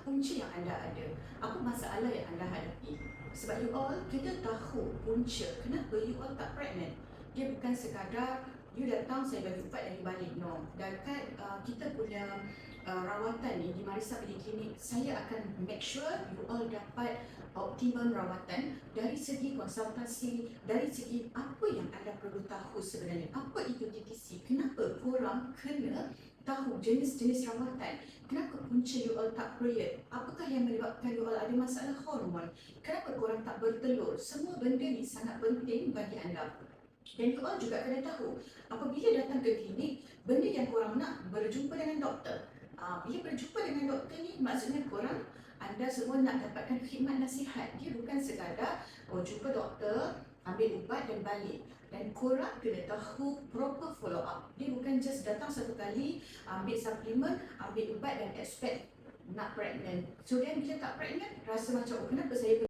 punca yang anda ada, apa masalah yang anda hadapi. Sebab you all, kita tahu punca kenapa you all tak pregnant. Dia bukan sekadar you datang saya bagi ubat dan you balik, no. Dan kan kita punya rawatan ni di Marisa Poliklinik, saya akan make sure you all dapat optimum rawatan dari segi konsultasi, dari segi apa yang anda perlu tahu sebenarnya, apa itu TTC, kenapa korang kena tahu jenis-jenis rawatan, kenapa punca you all tak period, apakah yang menyebabkan you all ada masalah hormon, kenapa korang tak bertelur. Semua benda ni sangat penting bagi anda. Dan you all juga kena tahu, apabila datang ke klinik, benda yang korang nak berjumpa dengan doktor. Bila berjumpa dengan doktor ni, maksudnya korang, anda semua nak dapatkan khidmat nasihat. Dia bukan sekadar jumpa doktor, ambil ubat dan balik. Dan korang kena tahu proper follow up. Dia bukan just datang satu kali, ambil suplemen, ambil ubat dan expect nak pregnant. So then bila tak pregnant, rasa macam kenapa saya